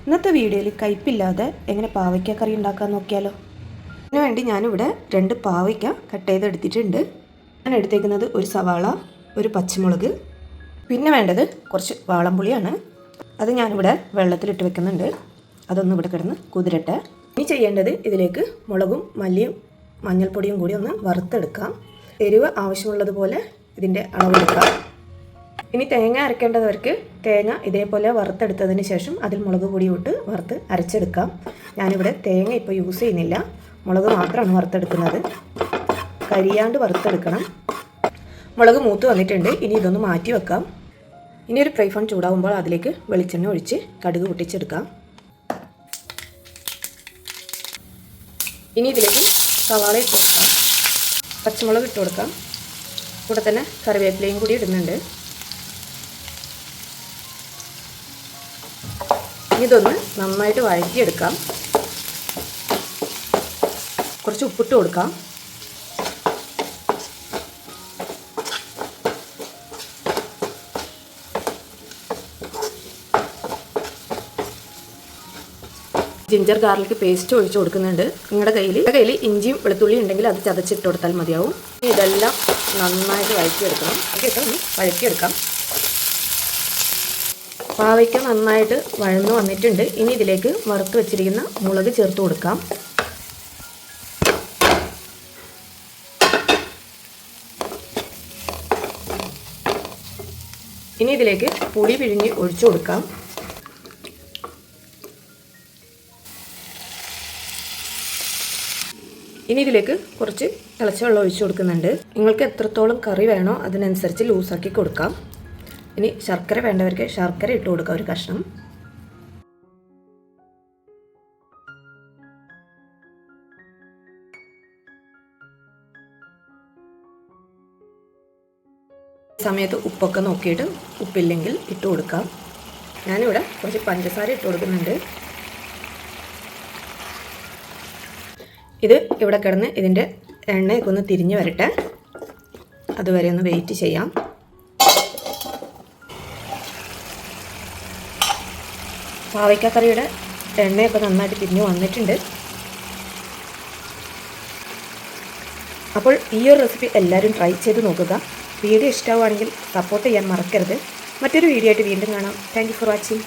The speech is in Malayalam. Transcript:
ഇന്നത്തെ വീഡിയോയിൽ കയ്പില്ലാതെ എങ്ങനെ പാവയ്ക്ക കറി ഉണ്ടാക്കാൻ നോക്കിയാലോ. അതിനു വേണ്ടി ഞാനിവിടെ 2 പാവയ്ക്ക കട്ട് ചെയ്തെടുത്തിട്ടുണ്ട്. ഞാൻ എടുത്തേക്കുന്നത് ഒരു സവാള, ഒരു പച്ചമുളക്, പിന്നെ വേണ്ടത് കുറച്ച് വാളംപുളിയാണ്. അത് ഞാനിവിടെ വെള്ളത്തിലിട്ട് വെക്കുന്നുണ്ട്. അതൊന്നും ഇവിടെ കിടന്ന് കുതിരട്ടെ. ഇനി ചെയ്യേണ്ടത് ഇതിലേക്ക് മുളകും മല്ലിയും മഞ്ഞൾപ്പൊടിയും കൂടി ഒന്ന് വറുത്തെടുക്കാം. എരിവ് ആവശ്യമുള്ളതുപോലെ ഇതിൻ്റെ അളവെടുക്കാം. ഇനി തേങ്ങ അരക്കേണ്ടവർക്ക് തേങ്ങ ഇതേപോലെ വറുത്തെടുത്തതിന് ശേഷം അതിൽ മുളക് പൊടി ഇട്ട് വറുത്ത് അരച്ചെടുക്കാം. ഞാനിവിടെ തേങ്ങ ഇപ്പോൾ യൂസ് ചെയ്യുന്നില്ല, മുളക് മാത്രമാണ് വറുത്തെടുക്കുന്നത്. കരിയാണ്ട് വറുത്തെടുക്കണം. മുളക് മൂത്ത് വന്നിട്ടുണ്ട്. ഇനി ഇതൊന്ന് മാറ്റി വെക്കാം. ഇനി ഒരു ഫ്രൈ പാൻ ചൂടാകുമ്പോൾ അതിലേക്ക് വെളിച്ചെണ്ണ ഒഴിച്ച് കടുക് പൊട്ടിച്ചെടുക്കാം. ഇനി ഇതിലേക്ക് സവാള ഇട്ട് കൊടുക്കാം, പച്ചമുളക് ഇട്ട് കൊടുക്കാം. കൂടെ തന്നെ കറിവേപ്പിലയും കൂടി ഇടുന്നുണ്ട്. ഇതൊന്ന് നന്നായിട്ട് വഴറ്റിയെടുക്കാം. കുറച്ച് ഉപ്പിട്ട് കൊടുക്കാം. ജിഞ്ചർ ഗാർലിക് പേസ്റ്റ് ഒഴിച്ച് കൊടുക്കുന്നുണ്ട്. നിങ്ങളുടെ കയ്യിൽ ഇഞ്ചിയും വെളുത്തുള്ളിയും ഉണ്ടെങ്കിൽ അത് ചതച്ചിട്ട് കൊടുത്താൽ മതിയാവും. ഇതെല്ലാം നന്നായിട്ട് വഴറ്റിയെടുക്കണം. അതൊക്കെ ഒന്ന് വഴറ്റിയെടുക്കാം. പാവയ്ക്ക നന്നായിട്ട് വഴന്നു വന്നിട്ടുണ്ട്. ഇനി ഇതിലേക്ക് വറുത്ത് വെച്ചിരിക്കുന്ന മുളക് ചേർത്ത് കൊടുക്കാം. ഇനി ഇതിലേക്ക് പുളി പിഴിഞ്ഞ് ഒഴിച്ചു കൊടുക്കാം. ഇനി ഇതിലേക്ക് കുറച്ച് തിളച്ച വെള്ളം ഒഴിച്ചു കൊടുക്കുന്നുണ്ട്. നിങ്ങൾക്ക് എത്രത്തോളം കറി വേണോ അതിനനുസരിച്ച് ലൂസാക്കി കൊടുക്കാം. ഇനി ശർക്കര വേണ്ടവർക്ക് ശർക്കര ഇട്ട് കൊടുക്കാം, ഒരു കഷ്ണം. സമയത്ത് ഉപ്പൊക്കെ നോക്കിയിട്ട് ഉപ്പില്ലെങ്കിൽ ഇട്ട് കൊടുക്കാം. ഞാനിവിടെ കുറച്ച് പഞ്ചസാര ഇട്ട് കൊടുക്കുന്നുണ്ട്. ഇത് ഇവിടെ കിടന്ന് ഇതിൻ്റെ എണ്ണയൊക്കെ ഒന്ന് തിരിഞ്ഞ് വരട്ടെ. അതുവരെ ഒന്ന് വെയിറ്റ് ചെയ്യാം. പാവയ്ക്കക്കറിയുടെ എണ്ണയൊക്കെ നന്നായിട്ട് തിരിഞ്ഞ് വന്നിട്ടുണ്ട്. അപ്പോൾ ഈ ഒരു റെസിപ്പി എല്ലാവരും ട്രൈ ചെയ്ത് നോക്കുക. വീഡിയോ ഇഷ്ടമാവുകയാണെങ്കിൽ സപ്പോർട്ട് ചെയ്യാൻ മറക്കരുത്. മറ്റൊരു വീഡിയോ ആയിട്ട് വീണ്ടും കാണാം. Thank you for watching.